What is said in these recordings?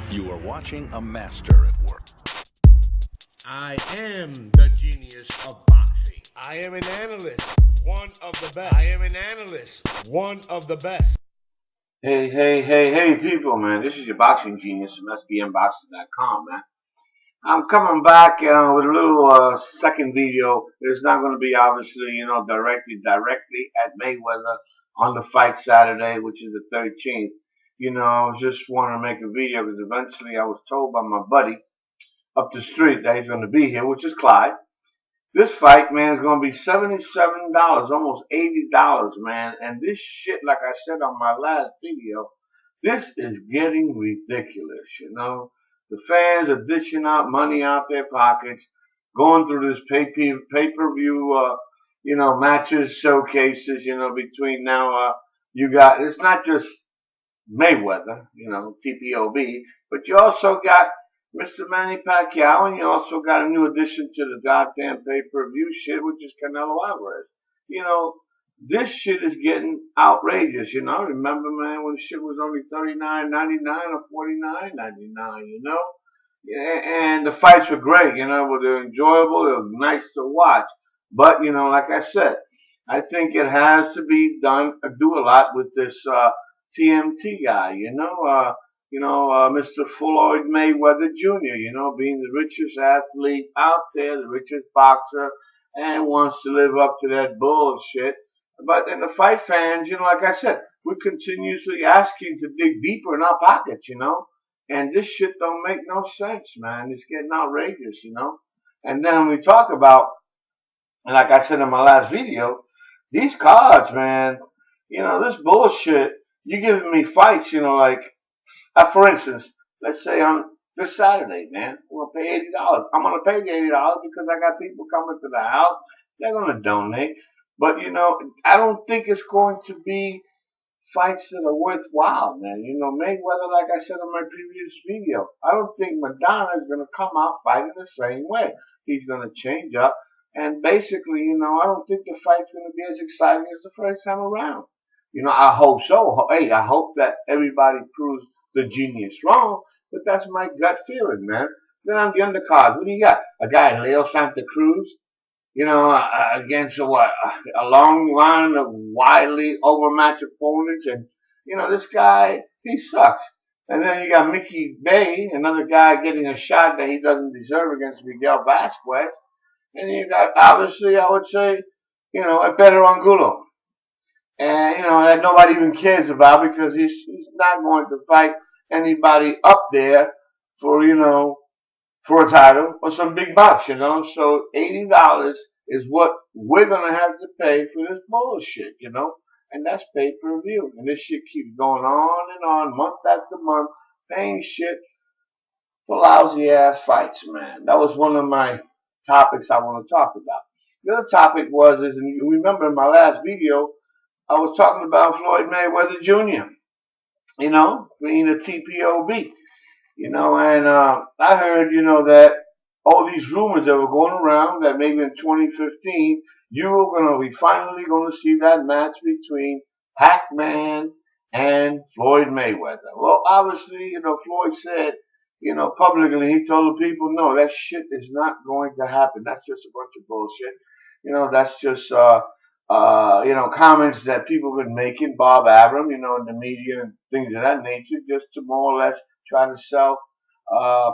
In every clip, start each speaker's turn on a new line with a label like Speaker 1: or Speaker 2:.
Speaker 1: You are watching a master at work.
Speaker 2: I am the genius of boxing. I am an analyst, one of the best. I am an analyst, one of the best.
Speaker 3: Hey, people, man. This is your boxing genius from SBMboxing.com, man. I'm coming back with a little second video. It's not going to be obviously, directly at Mayweather on the fight Saturday, which is the 13th. I just want to make a video because eventually I was told by my buddy up the street that he's going to be here, which is Clyde. This fight, man, is going to be $77, almost $80, man. And this shit, like I said on my last video, this is getting ridiculous, The fans are dishing out money out their pockets, going through this pay-per-view, matches, showcases, between now, it's not just Mayweather, TPOB, but you also got Mr. Manny Pacquiao, and you also got a new addition to the goddamn pay-per-view shit, which is Canelo Alvarez. This shit is getting outrageous, I remember, man, when shit was only $39.99 or $49.99, and the fights were great, they're enjoyable, they're nice to watch. But, like I said, I think it has to be do a lot with this TMT guy, Mr. Floyd Mayweather Jr., being the richest athlete out there, the richest boxer, and wants to live up to that bullshit. But then the fight fans, like I said, we're continuously asking to dig deeper in our pockets, and this shit don't make no sense, man. It's getting outrageous, And then we talk about, and like I said in my last video, these cards, man, this bullshit, you're giving me fights, for instance, let's say on this Saturday, man, we're going to pay $80. I'm going to pay the $80 because I got people coming to the house. They're going to donate. But, I don't think it's going to be fights that are worthwhile, man. Mayweather, like I said in my previous video, I don't think Maidana is going to come out fighting the same way. He's going to change up. And basically, I don't think the fight's going to be as exciting as the first time around. I hope so. Hey, I hope that everybody proves the genius wrong, but that's my gut feeling, man. Then on the undercard, what do you got? A guy, Leo Santa Cruz, against a long line of widely overmatched opponents, and this guy, he sucks. And then you got Mickey Bay, another guy getting a shot that he doesn't deserve against Miguel Vasquez, and you got, obviously, I would say, a better Angulo. And, that nobody even cares about because he's not going to fight anybody up there for, for a title or some big bucks, So $80 is what we're going to have to pay for this bullshit, And that's pay-per-view. And this shit keeps going on and on, month after month, paying shit for lousy-ass fights, man. That was one of my topics I want to talk about. The other topic and you remember in my last video, I was talking about Floyd Mayweather Jr., being a TPOB, and I heard, that all these rumors that were going around that maybe in 2015, we finally going to see that match between Pac-Man and Floyd Mayweather. Well, obviously, Floyd said, publicly, he told the people, no, that shit is not going to happen. That's just a bunch of bullshit. That's just, comments that people have been making, Bob Arum, in the media and things of that nature, just to more or less try to sell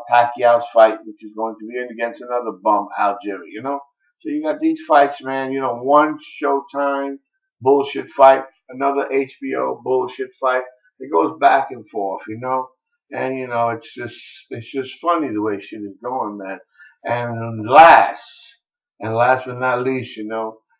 Speaker 3: Pacquiao's fight, which is going to be in against another bum, Algeria, So you got these fights, man, one Showtime bullshit fight, another HBO bullshit fight. It goes back and forth, and it's just funny the way shit is going, man. And last but not least,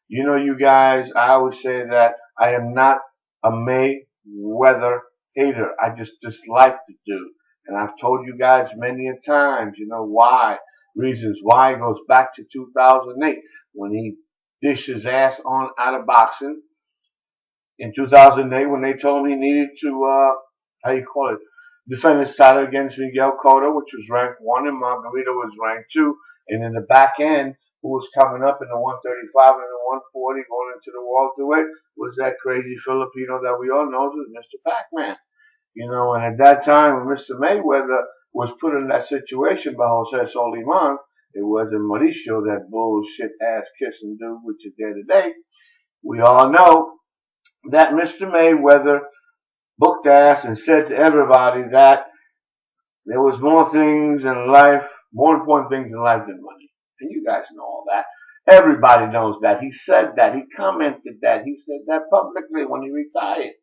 Speaker 3: you guys, I always say that I am not a Mayweather hater. I just dislike the dude. And I've told you guys many a times, why. Reasons why. It goes back to 2008 when he dished his ass on out of boxing. In 2008 when they told him he needed to, defend his title against Miguel Cotto, which was ranked 1, and Margarito was ranked 2. And in the back end, who was coming up in the 135 and the 140 going into the welterweight was that crazy Filipino that we all know was Mr. Pac-Man. You know, and at that time when Mr. Mayweather was put in that situation by Jose Soliman, it wasn't Mauricio, that bullshit ass kiss and do, which is there today. We all know that Mr. Mayweather booked ass and said to everybody that there was more things in life, more important things in life than money. And you guys know all that. Everybody knows that. He said that. He commented that. He said that publicly when he retired.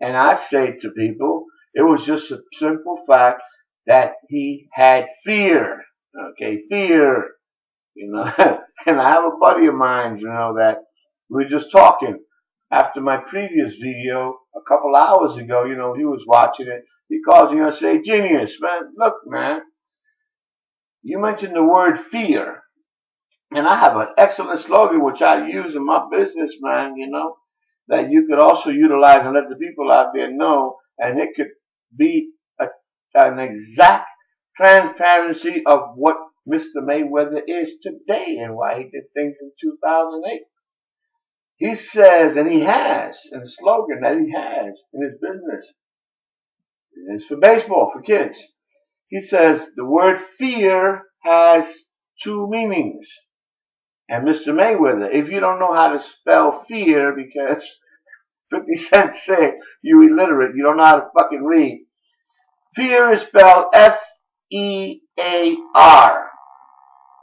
Speaker 3: And I say to people, it was just a simple fact that he had fear. Okay, fear. You know, and I have a buddy of mine, you know, that we were just talking after my previous video a couple hours ago. You know, he was watching it. He calls me and say, "Genius, man, look, man, you mentioned the word fear. And I have an excellent slogan which I use in my business, man, you know, that you could also utilize and let the people out there know. And it could be an exact transparency of what Mr. Mayweather is today and why he did things in 2008. He says, and he has, in the slogan that he has in his business, it's for baseball, for kids. He says the word fear has two meanings. And Mr. Mayweather, if you don't know how to spell fear, because 50 Cent said you illiterate, you don't know how to fucking read. Fear is spelled F-E-A-R.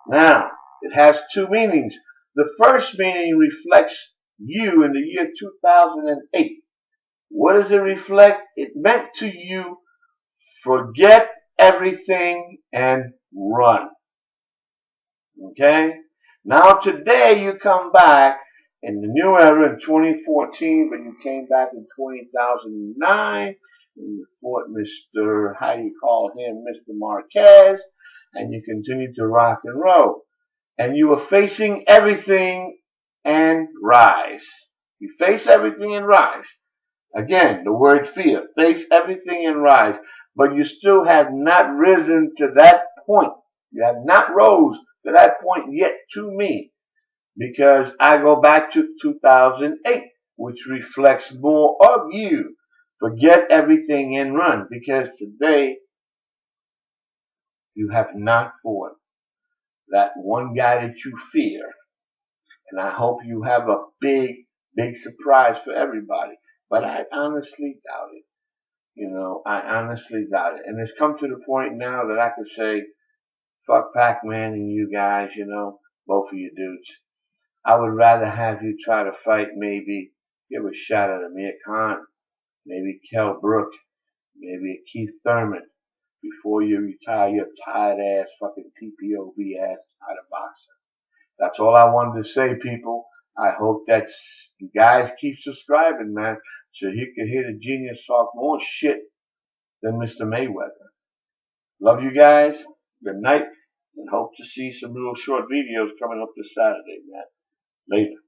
Speaker 3: Now, it has two meanings. The first meaning reflects you in the year 2008. What does it reflect? It meant to you, forget everything and run. Okay? Now today you come back in the new era in 2014, but you came back in 2009 and you fought Mr. how do you call him, Mr. Marquez, and you continue to rock and roll. And you were facing everything and rise. You face everything and rise. Again, the word fear. Face everything and rise. But you still have not risen to that point. You have not rose to that point yet to me. Because I go back to 2008, which reflects more of you. Forget everything and run. Because today, you have not fought that one guy that you fear. And I hope you have a big, big surprise for everybody. But I honestly doubt it. You know, I honestly doubt it. And it's come to the point now that I could say, fuck Pac-Man and you guys, you know, both of you dudes. I would rather have you try to fight maybe, give a shot at Amir Khan, maybe Kell Brook, maybe a Keith Thurman, before you retire your tired ass fucking TPOB ass out of boxing. That's all I wanted to say, people. I hope that you guys keep subscribing, man, so you can hear the genius talk more shit than Mr. Mayweather. Love you guys. Good night, and hope to see some little short videos coming up this Saturday, man. Later.